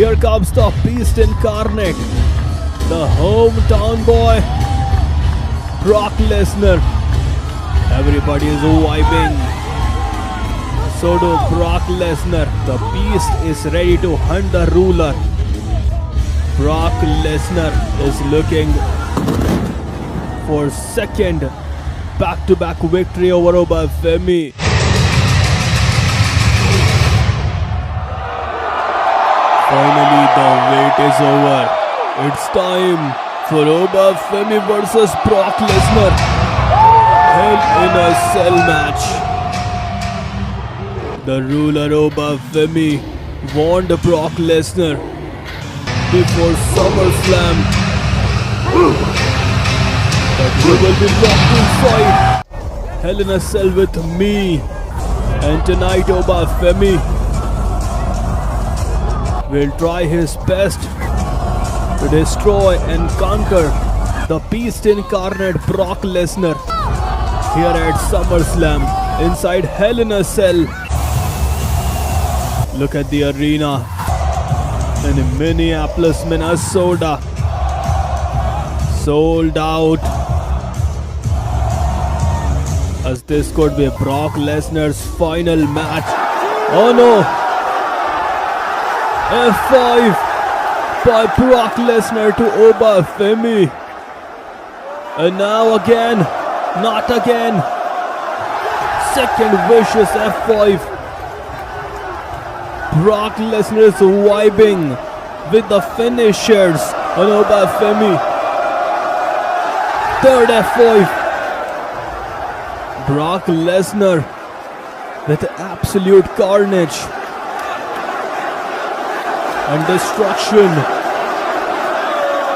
here comes the Beast Incarnate, the hometown boy, Brock Lesnar. Everybody is vibing. So do Brock Lesnar. The Beast is ready to hunt the ruler. Brock Lesnar is looking for second back-to-back victory over Obafemi. Finally, the wait is over. It's time for Obafemi versus Brock Lesnar. Hell in a Cell match. The ruler Obafemi warned Brock Lesnar before SummerSlam that you will be locked inside Hell in a Cell with me. And tonight Obafemi will try his best to destroy and conquer the Beast Incarnate Brock Lesnar here at SummerSlam inside Hell in a Cell. Look at the arena in Minneapolis, Minnesota. Sold out. As this could be Brock Lesnar's final match. Oh no! F5 by Brock Lesnar to Obafemi. And now again, not again. Second vicious F5. Brock Lesnar is vibing with the finishers on Obafemi. Third F5. Brock Lesnar with absolute carnage and destruction.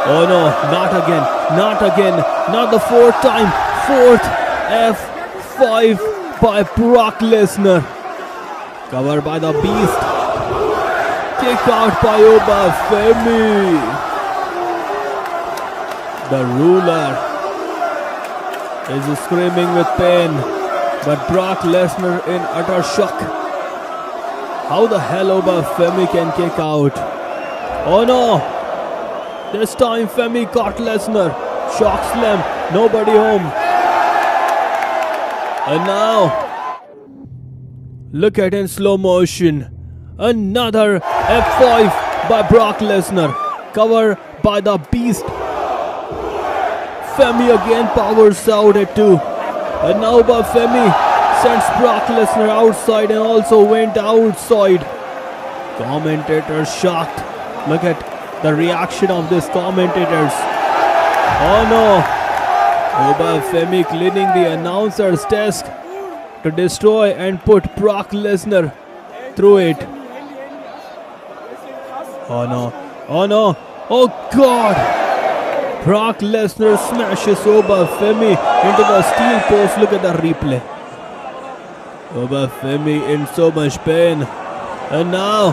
Oh no, not again, not again, not the fourth time. Fourth F5 by Brock Lesnar. Covered by the Beast. Kick out by Obafemi. The ruler is screaming with pain, but Brock Lesnar in utter shock. How the hell Obafemi can kick out? Oh no! This time Femi caught Lesnar. Shock slam, nobody home. And now, look at in slow motion. Another F5 by Brock Lesnar. Cover by the Beast. Femi again powers out at 2. And now Obafemi sends Brock Lesnar outside and also went outside. Commentators shocked. Look at the reaction of these commentators. Oh no! Obafemi cleaning the announcer's desk to destroy and put Brock Lesnar through it. Oh no! Oh no! Oh God! Brock Lesnar smashes Obafemi into the steel post. Look at the replay. Obafemi in so much pain. And now,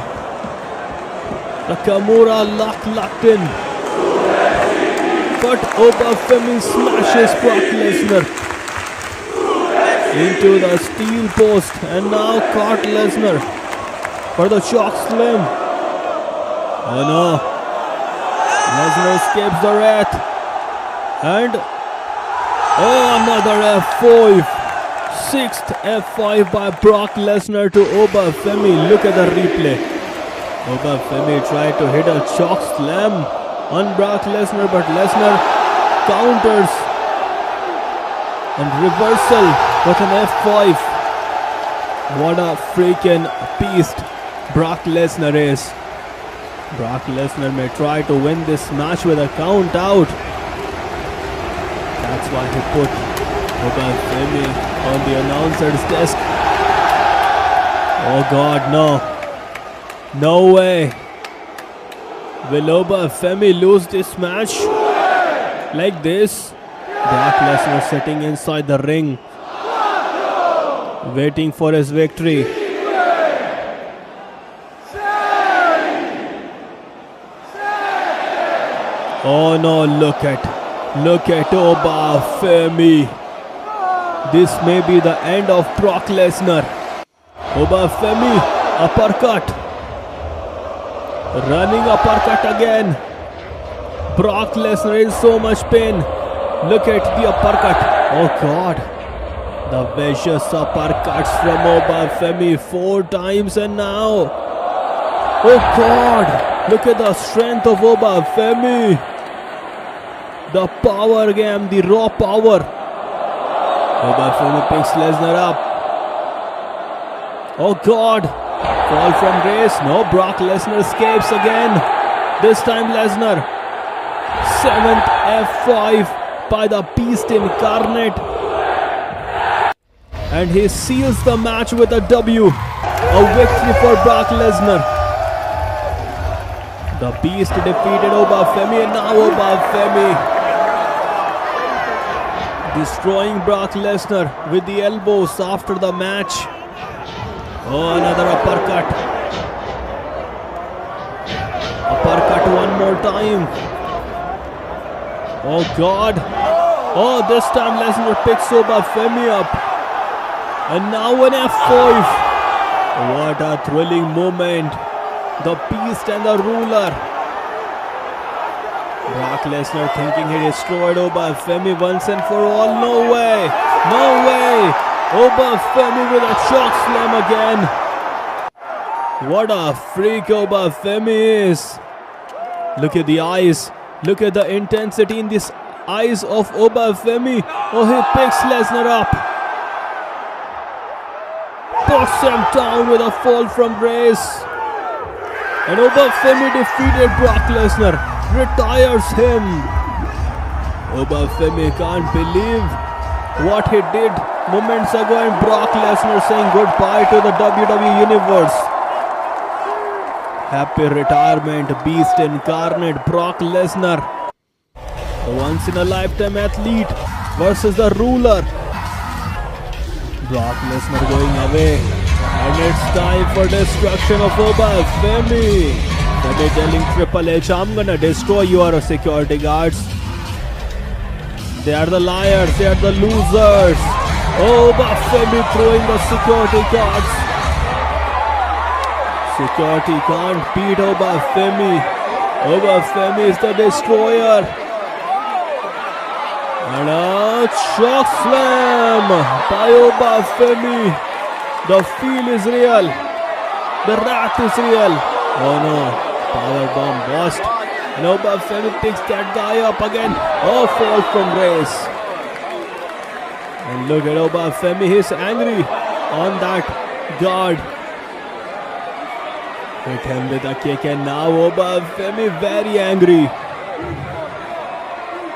the Kimura locked in. But Obafemi smashes Brock Lesnar into the steel post. And now caught Lesnar for the shock slam. Oh no. Lesnar escapes the wrath. And another F5. Sixth F5 by Brock Lesnar to Obafemi. Look at the replay. Obafemi tried to hit a shock slam on Brock Lesnar, but Lesnar counters and reversal with an F5. What a freaking beast Brock Lesnar is. Brock Lesnar may try to win this match with a count out. That's why he put Obafemi on the announcer's desk. Oh God, no. No way. Will Obafemi lose this match like this? Brock Lesnar sitting inside the ring, waiting for his victory. Oh no, look at Obafemi. This may be the end of Brock Lesnar. Obafemi, uppercut. Running uppercut again. Brock Lesnar is so much pain. Look at the uppercut. Oh God. The vicious uppercuts from Obafemi 4 times and now. Oh God. Look at the strength of Obafemi. The power game, the raw power. Obafemi picks Lesnar up. Oh God. Fall from grace. No, Brock Lesnar escapes again. This time Lesnar. 7th F5 by the Beast Incarnate. And he seals the match with a W. A victory for Brock Lesnar. The Beast defeated Obafemi and now Obafemi destroying Brock Lesnar with the elbows after the match. Oh, another uppercut. Uppercut one more time. Oh God. Oh, this time Lesnar picks Obafemi up. And now an F5. What a thrilling moment. The Beast and the Ruler. Brock Lesnar thinking he destroyed Obafemi once and for all. No way. No way. Obafemi with a choke slam again. What a freak Obafemi is. Look at the eyes. Look at the intensity in these eyes of Obafemi. Oh, he picks Lesnar up. Puts him down with a fall from grace. And Obafemi defeated Brock Lesnar. Retires him. Obafemi can't believe what he did moments ago, and Brock Lesnar saying goodbye to the WWE Universe. Happy retirement, Beast Incarnate Brock Lesnar. The once in a lifetime athlete versus the Ruler. Brock Lesnar going away. And it's time for destruction of Obafemi. Femi telling Triple H, I'm gonna destroy your security guards. They are the liars, they are the losers. Obafemi throwing the security guards. Security can't beat Obafemi. Obafemi is the destroyer. And a choke slam by Obafemi. The feel is real. The wrath is real. Oh no. Powerbomb bust. And Obafemi picks that guy up again. Oh, fall from grace. And look at Obafemi. He's angry on that guard. Hit him with a kick and now Obafemi very angry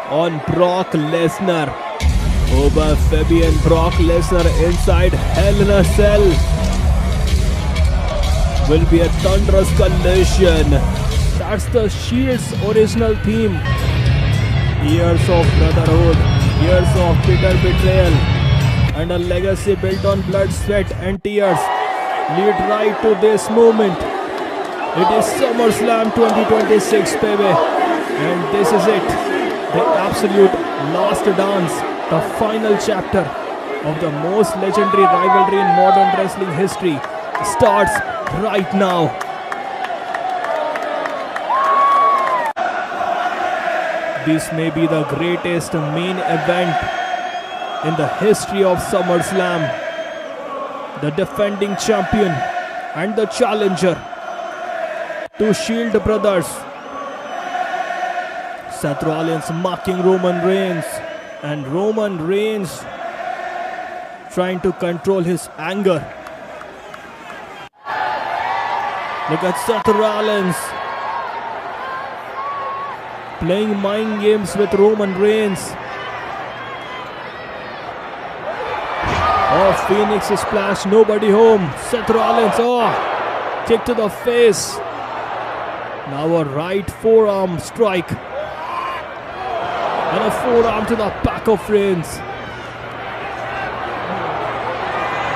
on Brock Lesnar. Obafemi and Brock Lesnar inside Hell in a Cell. Will be a thunderous collision. That's the Shield's original theme. Years of brotherhood, years of bitter betrayal, and a legacy built on blood, sweat and tears lead right to this moment. It is SummerSlam 2026, baby. And this is it. The absolute last dance. The final chapter of the most legendary rivalry in modern wrestling history starts right now. This may be the greatest main event in the history of SummerSlam. The defending champion and the challenger, two Shield brothers. Seth Rollins mocking Roman Reigns, and Roman Reigns trying to control his anger. Look at Seth Rollins playing mind games with Roman Reigns. Oh, Phoenix splash, nobody home. Seth Rollins, oh, kick to the face. Now a right forearm strike. And a forearm to the back of Reigns.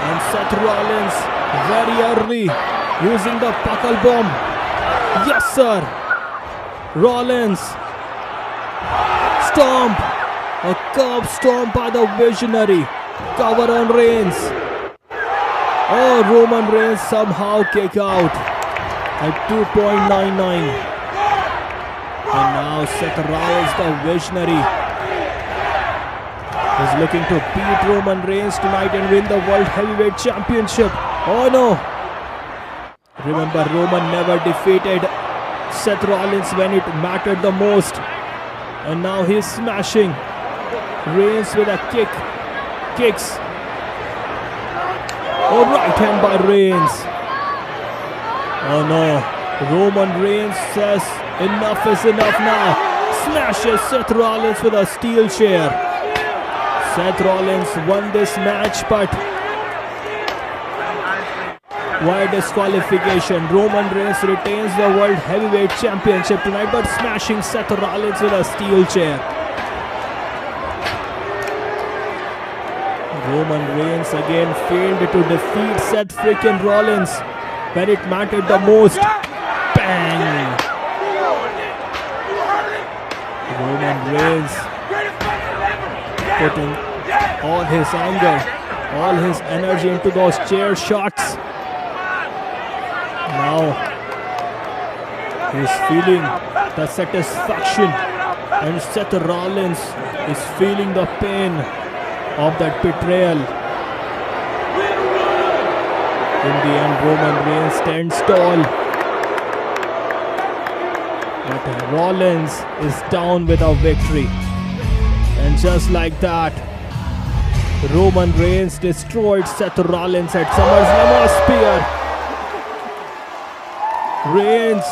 And Seth Rollins very early using the buckle bomb. Yes, sir. Rollins. Stomp. A curb stomp by the Visionary. Cover on Reigns. Oh, Roman Reigns somehow kick out. at 2.99. And now Seth Rollins, the visionary, is looking to beat Roman Reigns tonight and win the World Heavyweight Championship. Oh no! Remember, Roman never defeated Seth Rollins when it mattered the most. And now he's smashing Reigns with a kick. Kicks. Oh, right hand by Reigns. Oh no. Roman Reigns says enough is enough now. Smashes Seth Rollins with a steel chair. Seth Rollins won this match, but via disqualification. Roman Reigns retains the World Heavyweight Championship tonight, but smashing Seth Rollins with a steel chair. Roman Reigns again failed to defeat Seth freaking Rollins when it mattered the most. Bang! Roman Reigns putting all his anger, all his energy into those chair shots. Now he's feeling the satisfaction, and Seth Rollins is feeling the pain of that betrayal. In the end, Roman Reigns stands tall, but Rollins is down with a victory. And just like that, Roman Reigns destroyed Seth Rollins at SummerSlam. Spear. Reigns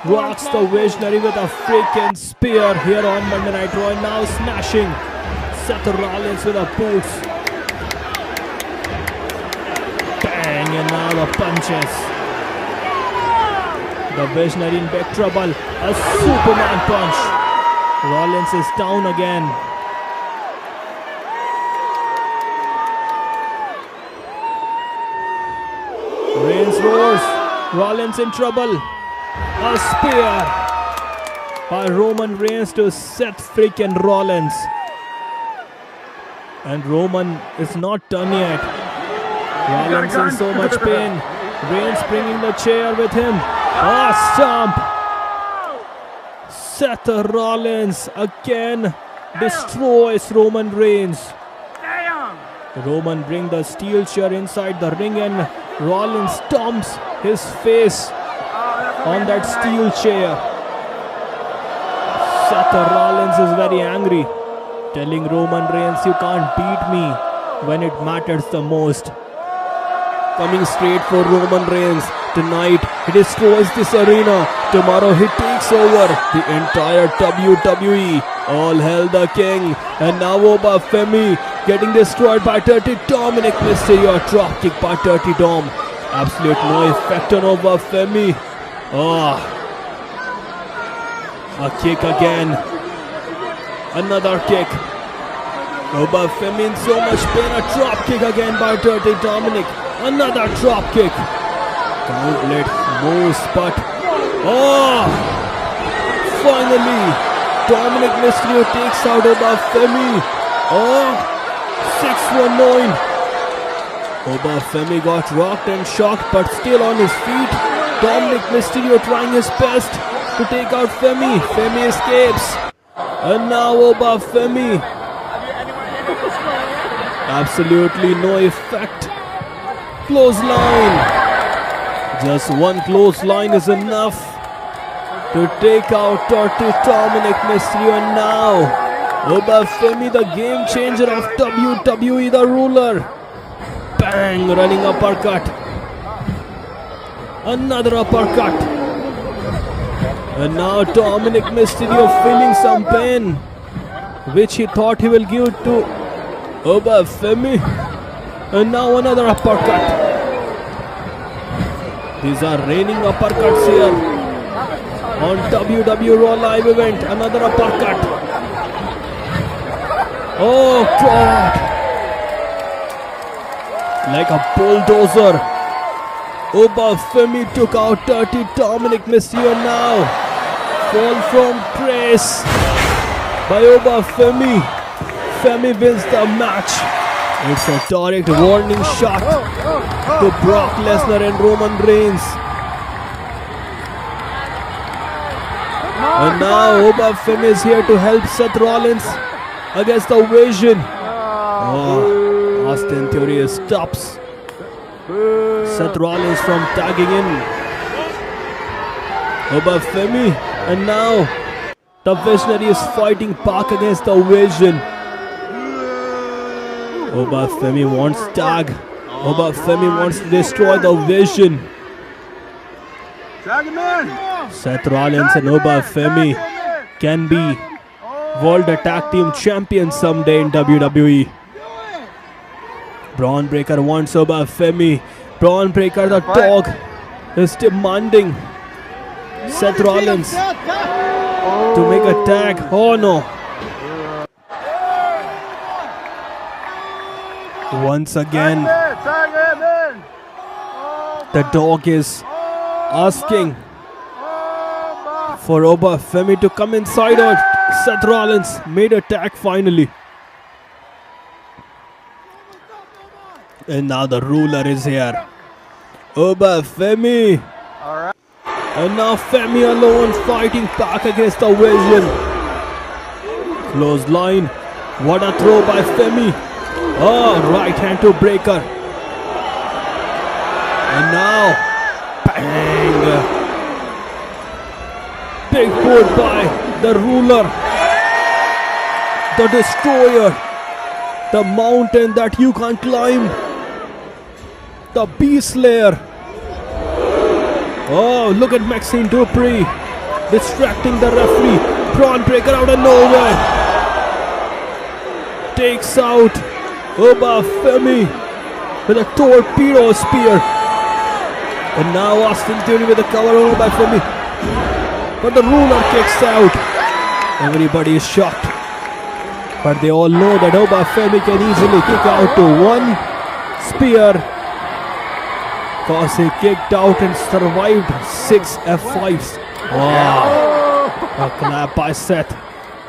rocks the visionary with a freaking spear here on Monday Night Raw. Now smashing Seth Rollins with a boots. Bang, and now the punches. The visionary in big trouble. A Superman punch. Rollins is down again. Reigns roars. Rollins in trouble. A spear by Roman Reigns to Seth freaking Rollins. And Roman is not done yet. Rollins in so much pain. Reigns bringing the chair with him. A stomp. Seth Rollins again destroys Roman Reigns. Roman bring the steel chair inside the ring, and Rollins stomps his face on that steel chair. Seth Rollins is very angry, telling Roman Reigns, you can't beat me when it matters the most. Coming straight for Roman Reigns. Tonight he destroys this arena. Tomorrow he takes over the entire WWE. All hail the king. And now Oba Femi getting destroyed by Dirty Dominic Mysterio. A drop kick by Dirty Dom. Absolute no effect on Oba Femi. A kick again. Another kick. Oba Femi in so much pain. A drop kick again by Dirty Dominic. Another drop kick. Gauntlet moves, but finally Dominic Mysterio takes out Oba Femi. 619. Oba Femi got rocked and shocked, but still on his feet. Dominic Mysterio trying his best to take out Femi. Femi escapes. And now Oba Femi. Absolutely no effect. Clothesline. Just one clothesline is enough to take out Dirty Dominic Mysterio. And now Oba Femi, the game changer of WWE, the ruler. Bang, running uppercut. Another uppercut. And now Dominic Mysterio feeling some pain, which he thought he will give to Oba Femi. And now another uppercut. These are raining uppercuts here on WWE Raw Live event. Another uppercut. Oh God! Like a bulldozer, Oba Femi took out Dirty Dominic Mysterio. Now fall from grace by Oba Femi. Femi wins the match. It's a direct warning shot to Brock Lesnar and Roman Reigns. And now Obafemi is here to help Seth Rollins against the Vision. Oh, Austin Theory stops Seth Rollins from tagging in. Obafemi, and now the Visionary is fighting back against the Vision. Obafemi wants tag. Obafemi wants to destroy the Vision. Seth Rollins and Obafemi can be World Tag Team Champions someday in WWE. Braun Breaker wants Obafemi. Braun Breaker, the dog, is demanding Seth Rollins to make a tag. Oh no. Once again, the dog is asking for Obafemi to come inside her. Seth Rollins made a tag finally. And now the ruler is here. Obafemi. And now Femi alone fighting back against the Vision. Close line. What a throw by Femi. Oh, right hand to Breaker. And now, bang. Big boot by the ruler. The destroyer. The mountain that you can't climb. The Beast Slayer. Oh, look at Maxine Dupree distracting the referee. Braun Breaker out of nowhere takes out Obafemi with a torpedo spear. And now Austin Theory with a cover on Obafemi. But the ruler kicks out. Everybody is shocked. But they all know that Obafemi can easily kick out to one spear. Because he kicked out and survived 6 F5s. Wow. A clap by Seth.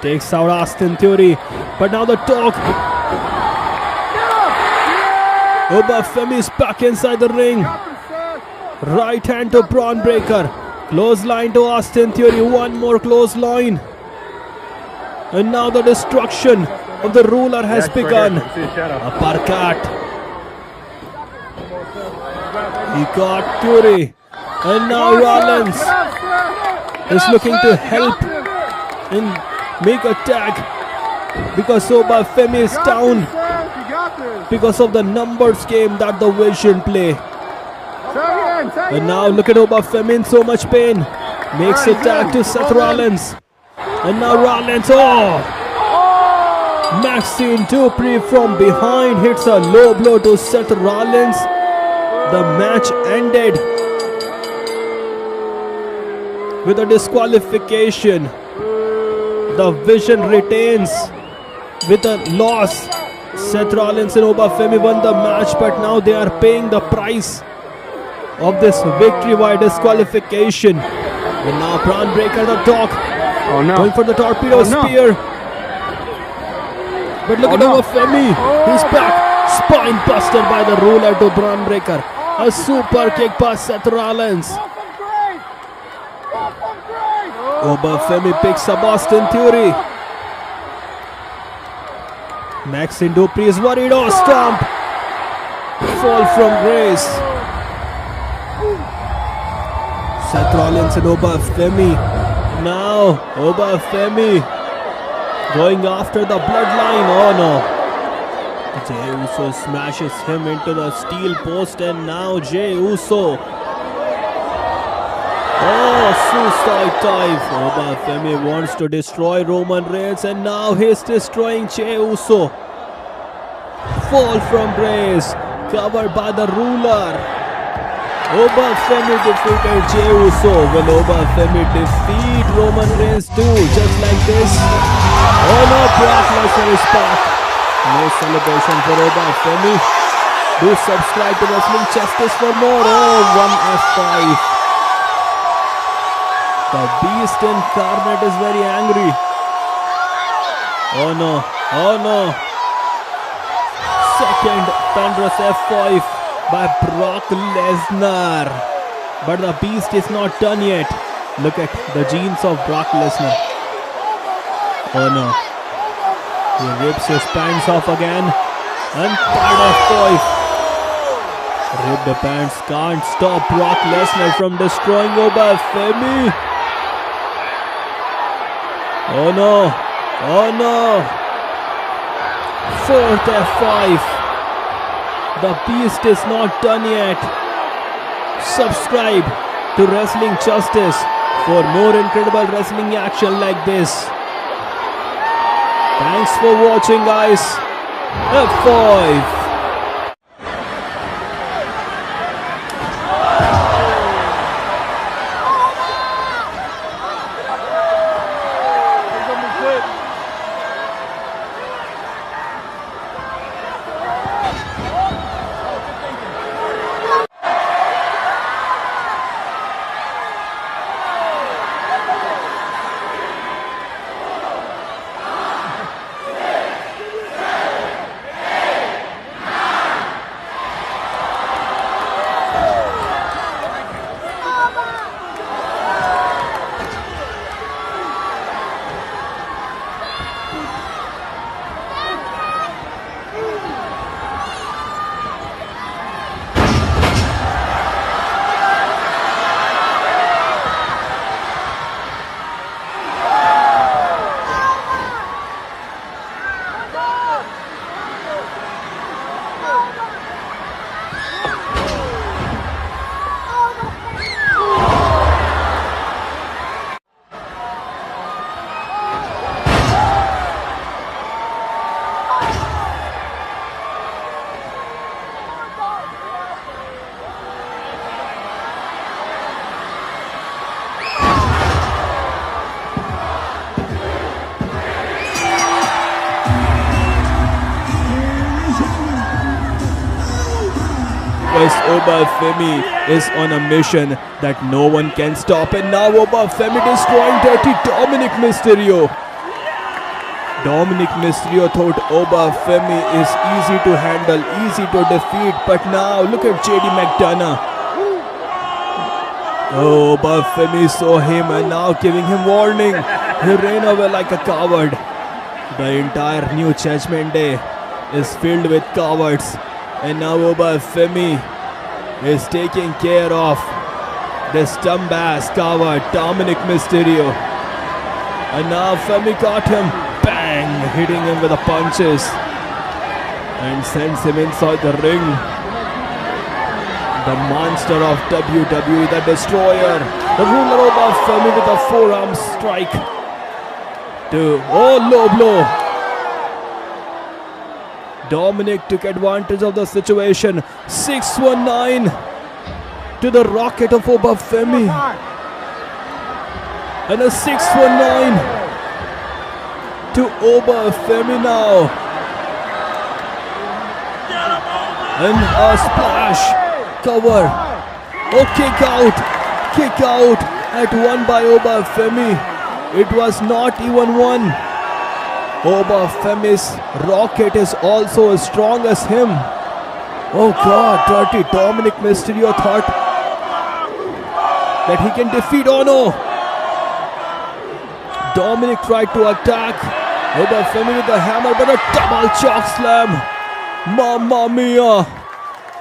Takes out Austin Theory. But now the dog. Obafemi is back inside the ring. Right hand to Braun Breaker. Close line to Austin Theory. One more close line. And now the destruction of the ruler has begun. Uppercut. He got Theory. And now Rollins is looking to help and make a tag. Because Obafemi is down. Because of the numbers game that the Vision play. And now look at Obafemi in so much pain. Makes a tag to Seth Rollins. And now Rollins, Maxine Dupree from behind hits a low blow to Seth Rollins. The match ended with a disqualification. The Vision retains with a loss. Seth Rollins and Obafemi won the match, but now they are paying the price of this victory by disqualification. And now Braun Breaker, the dog, going for the torpedo spear. But look at Obafemi. He's back. Spine buster by the ruler to Braun Breaker. A super kick by Seth Rollins. Obafemi picks up Austin Theory. Maxine Dupree is worried. Oh, stomp. Fall from grace. Seth Rollins and Obafemi. Now Obafemi going after the bloodline. Oh no. Jey Uso smashes him into the steel post, and now Jey Uso. Oh, suicide dive. Obafemi wants to destroy Roman Reigns, and now he's destroying Jey Uso. Fall from grace, covered by the ruler. Obafemi defeated Jey Uso. Will Obafemi defeat Roman Reigns too, just like this? Oh no, Brock Lesnar is back. No celebration for Obafemi. Do subscribe to Wrestling Justice for more. Oh, 1F5. The Beast incarnate is very angry. Oh no, oh no. Second thunderous F5 by Brock Lesnar. But the Beast is not done yet. Look at the genes of Brock Lesnar. Oh no. He rips his pants off again. And third F5. Rip the pants can't stop Brock Lesnar from destroying Oba Femi. Oh no. Oh no. Fourth F5. The beast is not done yet. Subscribe to Wrestling Justice for more incredible wrestling action like this. Thanks for watching, guys. F5. Oba Femi is on a mission that no one can stop, and now Oba Femi destroying Dirty Dominic Mysterio. Dominic Mysterio thought Oba Femi is easy to handle, easy to defeat, but now look at JD McDonough. Oh, Oba Femi saw him and now giving him warning. He ran away like a coward. The entire New Judgment Day is filled with cowards, and now Oba Femi is taking care of this dumbass coward Dominic Mysterio. And now Femi caught him, bang, hitting him with the punches and sends him inside the ring. The monster of WWE, the destroyer, the ruler Oba Femi with a forearm strike to low blow. Dominic took advantage of the situation. 619 to the rocket of Oba Femi. And a 619 to Oba Femi now. And a splash cover. Oh, kick out at one by Oba Femi. It was not even one. Oba Femi's rocket is also as strong as him. Oh God, Dirty Dominic Mysterio thought that he can defeat Ono. Dominic tried to attack Oba Femi with a hammer, but a double choke slam. Mamma mia!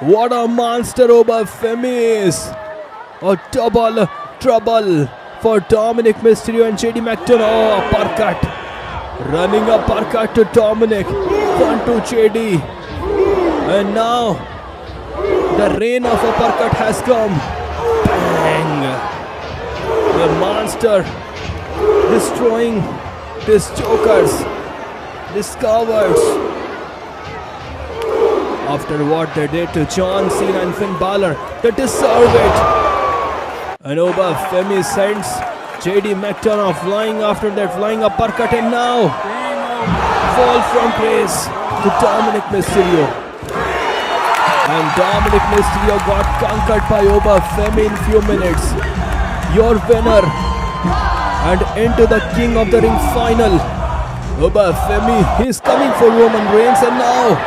What a monster Oba Femi is! A double trouble for Dominic Mysterio and JD McDonough. Oh, uppercut. Running uppercut to Dominic. One to JD. And now the reign of uppercut has come. Bang! The monster destroying these jokers, these cowards. After what they did to John Cena and Finn Balor, they deserve it. And Oba Femi sends JD McDonough flying after that flying uppercut, and now fall from grace to Dominic Mysterio. And Dominic Mysterio got conquered by Oba Femi in few minutes. Your winner and into the King of the Ring final. Oba Femi, he's coming for Roman Reigns, and now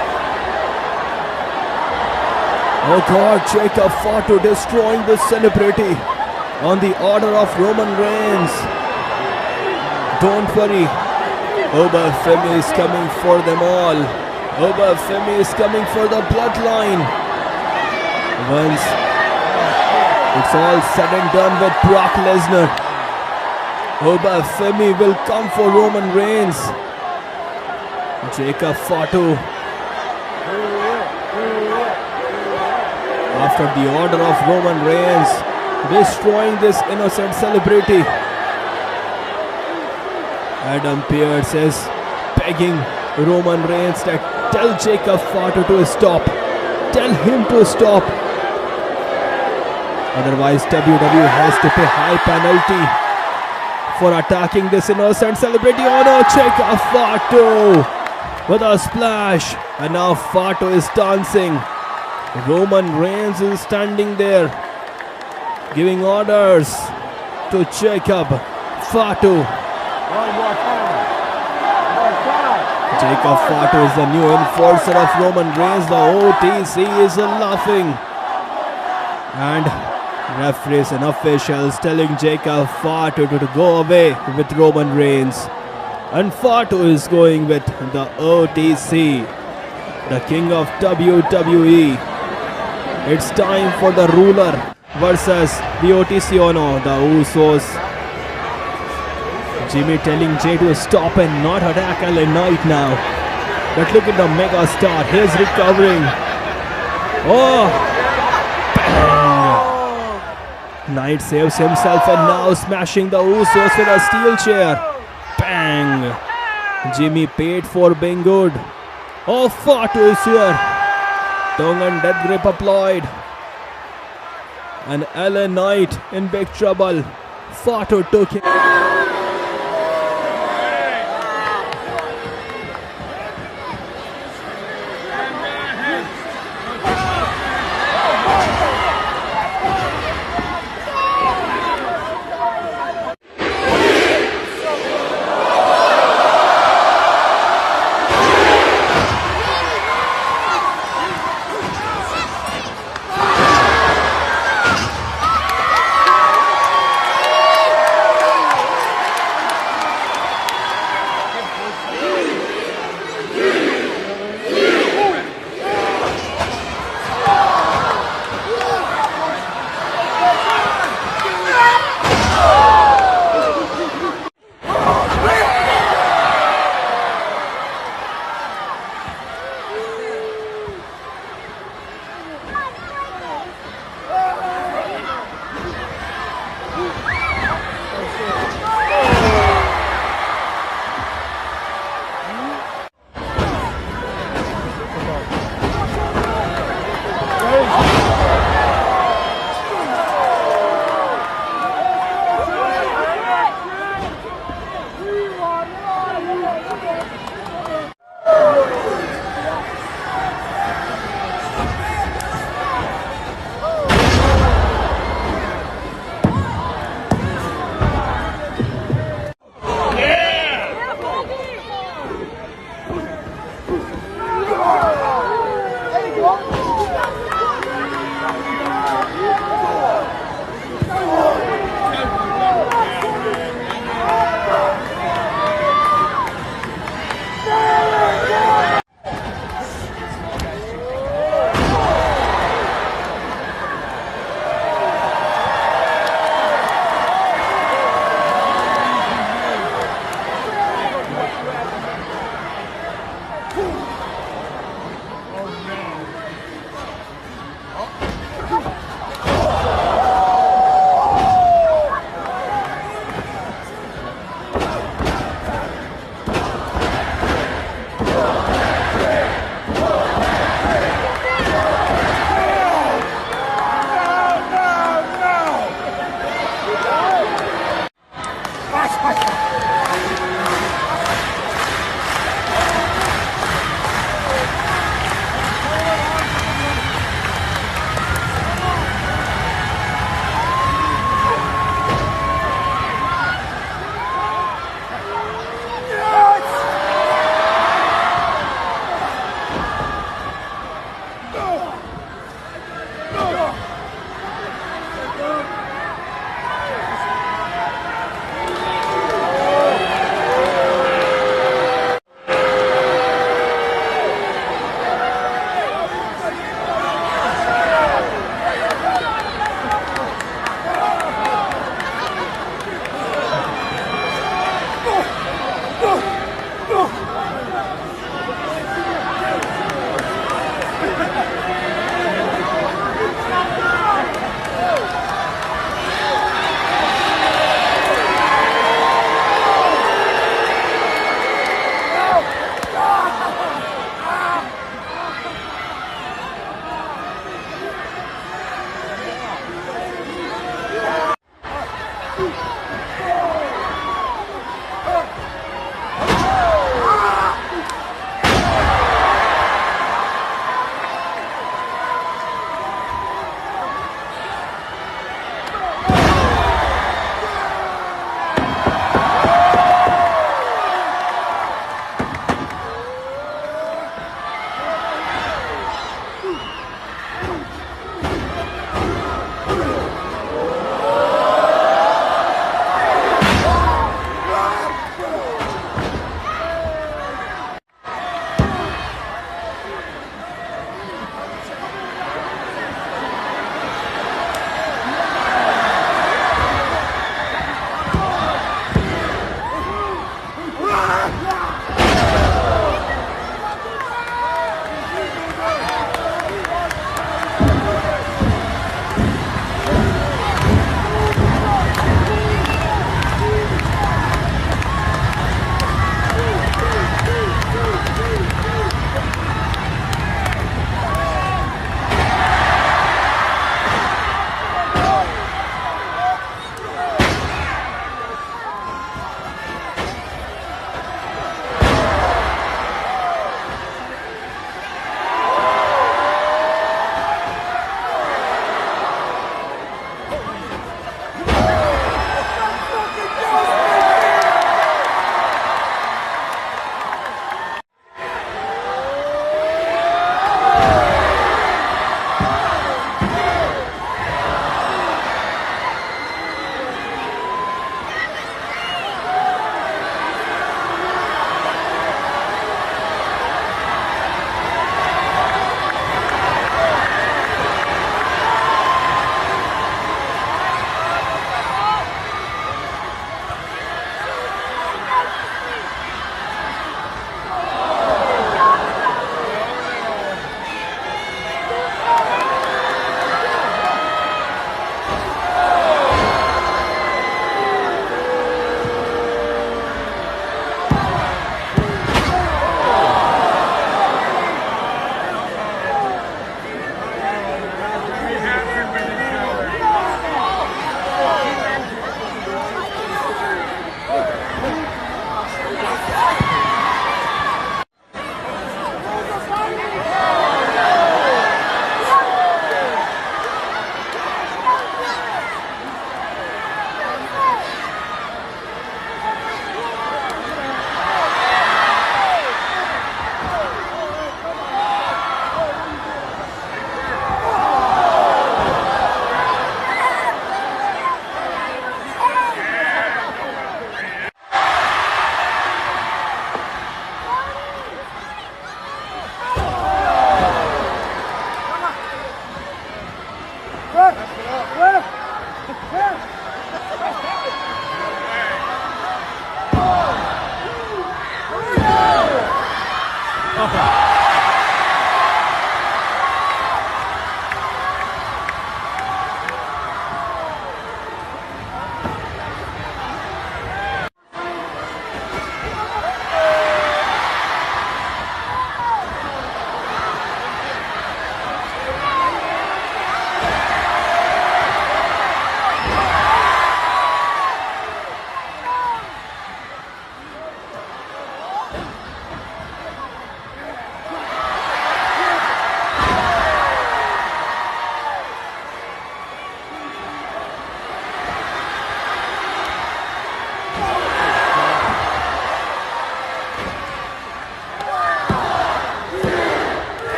oh God, Jacob Fatu destroying this celebrity. on the order of Roman Reigns. Don't worry, Obafemi is coming for them all. Obafemi is coming for the bloodline. Once it's all said and done with Brock Lesnar, Obafemi will come for Roman Reigns. Jacob Fatu, after the order of Roman Reigns, destroying this innocent celebrity. Adam Pearce is begging Roman Reigns that tell Jacob Fatu to stop. Tell him to stop. Otherwise, WWE has to pay high penalty for attacking this innocent celebrity. Oh no, Jacob Fatu with a splash. And now Fatu is dancing. Roman Reigns is standing there, giving orders to Jacob Fatu. Jacob Fatu is the new enforcer of Roman Reigns. The OTC is laughing. And referees and officials telling Jacob Fatu to go away with Roman Reigns. And Fatu is going with the OTC, the king of WWE. It's time for the ruler versus the OTC Ono, the Usos. Jimmy telling Jay to stop and not attack LA Knight now. But look at the mega star. He's recovering. Oh! Bang! Knight saves himself and now smashing the Usos with a steel chair. Bang! Jimmy paid for being good. Oh, Fatu is here. Tongue and death grip applied. And LA Knight in big trouble. Fatu took him.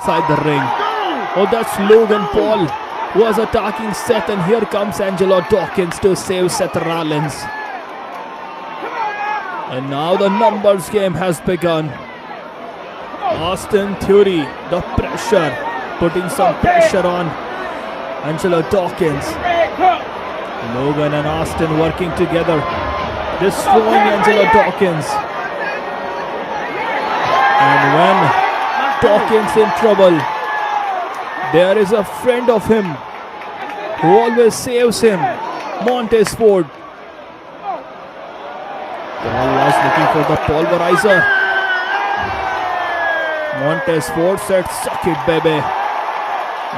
Inside the ring. Oh, that's Logan Paul who was attacking Seth, and here comes Angelo Dawkins to save Seth Rollins. And now the numbers game has begun. Austin Theory, the pressure, putting some pressure on Angelo Dawkins. Logan and Austin working together, destroying Angelo Dawkins. And when Dawkins in trouble, there is a friend of him who always saves him, Montez Ford. Paul was looking for the pulverizer. Montez Ford said, "Suck it, baby,"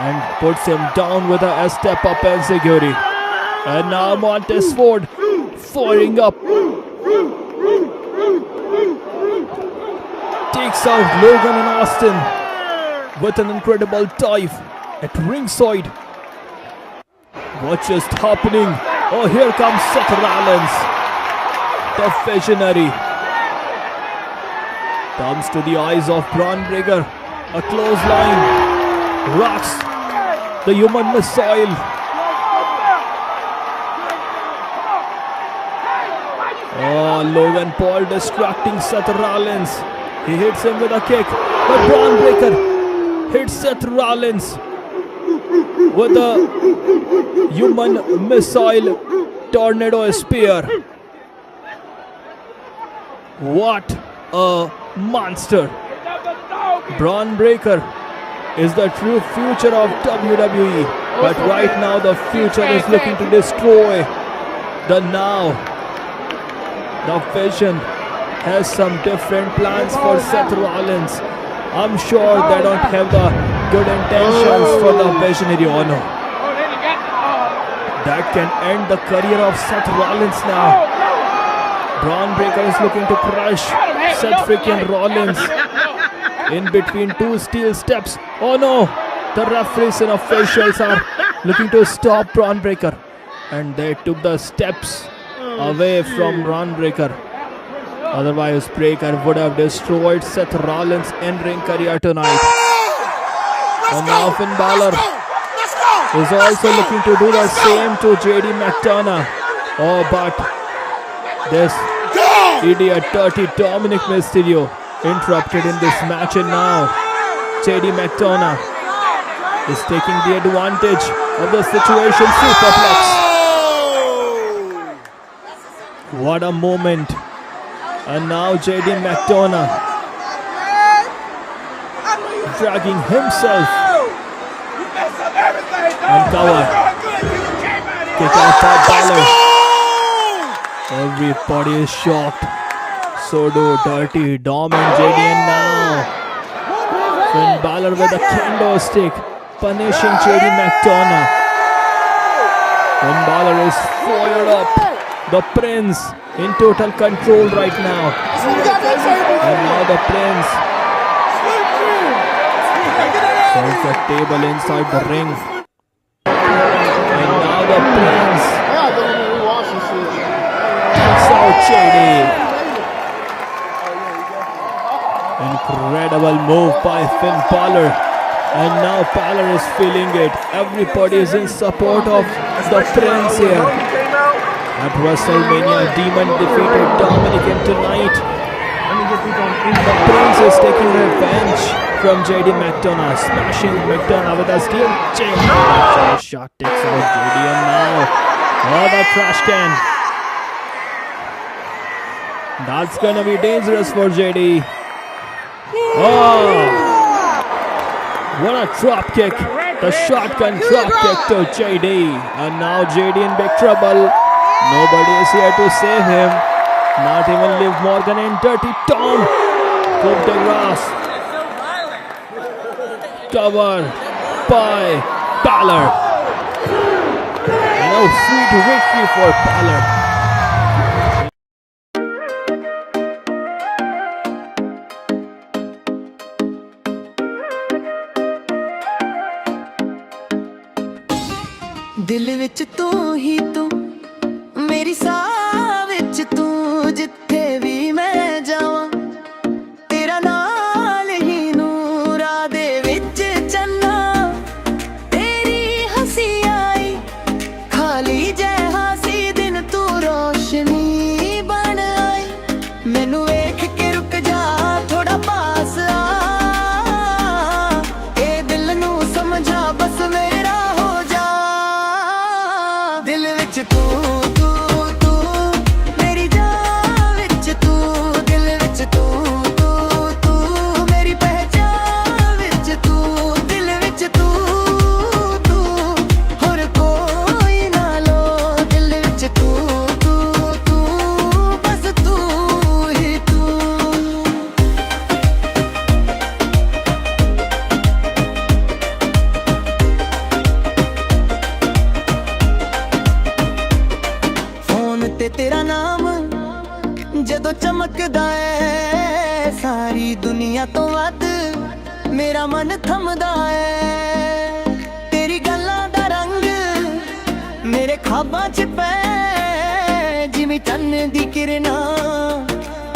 and puts him down with a step up enziguri. And now Montez Ford firing up. Takes out Logan and Austin with an incredible dive at ringside. What's just happening? Oh, here comes Seth Rollins, the visionary. Comes to the eyes of Braun Breaker. A clothesline. Rocks the human missile. Oh, Logan Paul distracting Seth Rollins. He hits him with a kick. But Braun Breaker hits Seth Rollins with a human missile tornado spear. What a monster. Braun Breaker is the true future of WWE. But right now the future is looking to destroy the now. The Vision has some different plans for Seth Rollins. I'm sure they don't have the good intentions for the Visionary. Oh no. That can end the career of Seth Rollins now. Braun Breaker is looking to crush Seth freaking Rollins in between two steel steps. Oh no. The referees and officials are looking to stop Braun Breaker. And they took the steps away from Braun Breaker. Otherwise, Breaker would have destroyed Seth Rollins' in-ring career tonight. And now Finn Balor is also looking to do the same to JD McDonough. Oh, but this idiot, dirty Dominic Mysterio interrupted in this match, and now JD McDonough is taking the advantage of the situation. Superplex. What a moment. And now JD McDonough dragging himself and cover. Kick out by Balor. Everybody is shocked. So do Dirty Dom and JD. And now Finn Balor with a kendo stick punishing JD McDonough. Finn Balor is fired up. The Prince in total control right now. And now the Prince turns the table inside the ring. And now the Prince takes out JD. Incredible move by Finn Balor. And now Balor is feeling it. Everybody is in support of the Prince here. At WrestleMania, Demon defeated Dominic, and tonight the Prince is taking revenge from JD McDonough, smashing McDonough with a steel chain. Shot takes out JD, and now the trash can. That's gonna be dangerous for JD. Oh, what a drop kick! The shotgun drop kick to JD, and now JD in big trouble. Nobody is here to save him. Not even Liv Morgan and Dirty Tom. Coup de grace. Cover by Balor. And a sweet victory for Balor. दिल विच तू ही तू मेरी साह विच तू जिथे भी मैं जावां तेरा नाल ही नूरा दे विच चन्ना तेरी हंसी आई खाली जैहा सी दिन तू रोशनी बन आई मैनू वेख के रुक जा थोड़ा पास आ ए दिल नू समझा बस मेरा हो जा दिल विच तू ਤੇ ਤੇਰਾ ਨਾਮ ਜਦੋਂ ਚਮਕਦਾ ਏ, ਸਾਰੀ ਦੁਨੀਆ ਤੋਂ ਵੱਧ ਮੇਰਾ ਮਨ ਥੰਮਦਾ ਏ। ਤੇਰੀ ਗੱਲਾਂ ਦਾ ਰੰਗ ਮੇਰੇ ਖਾਬਾਂ 'ਚ ਪੈ, ਜਿਵੇਂ ਚੰਨ ਦੀ ਕਿਰਨਾਂ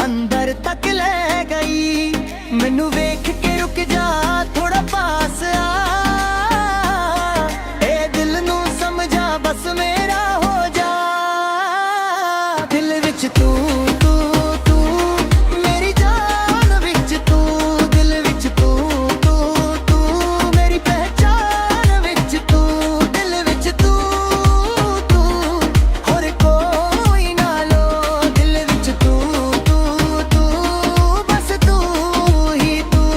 ਅੰਦਰ ਤੱਕ ਲੈ ਗਈ। ਮੈਨੂੰ ਵੇਖ ਕੇ ਰੁਕ ਜਾ, ਥੋੜਾ ਪਾਸ ਆ, ਇਹ ਦਿਲ ਨੂੰ ਸਮਝਾ, ਬਸ ਮੇਰਾ ਹੋ ਜਾ। ਦਿਲ ਵਿੱਚ ਤੂੰ ਮੇਰੀ ਜਾਨ ਵਿੱਚ ਤੂੰ, ਦਿਲ ਵਿੱਚ ਤੂੰ ਮੇਰੀ ਪਹਿਚਾਨ ਵਿੱਚ ਤੂੰ, ਦਿਲ ਵਿੱਚ ਤੂੰ ਹੋਰ ਕੋਈ ਨਾ ਲੋ। ਦਿਲ ਵਿੱਚ ਤੂੰ ਬਸ ਤੂੰ ਹੀ ਤੂੰ।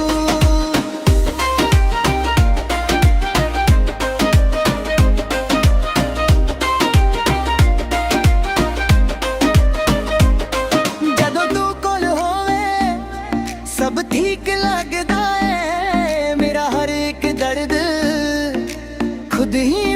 ਜਦੋਂ ਤੂੰ ਕੋਲ ਹੋਵੇ ਸਭ ਠੀਕ ਲੱਗਦਾ ਏ, ਮੇਰਾ ਹਰ ਇੱਕ ਦਰਦ ਖੁਦ ਹੀ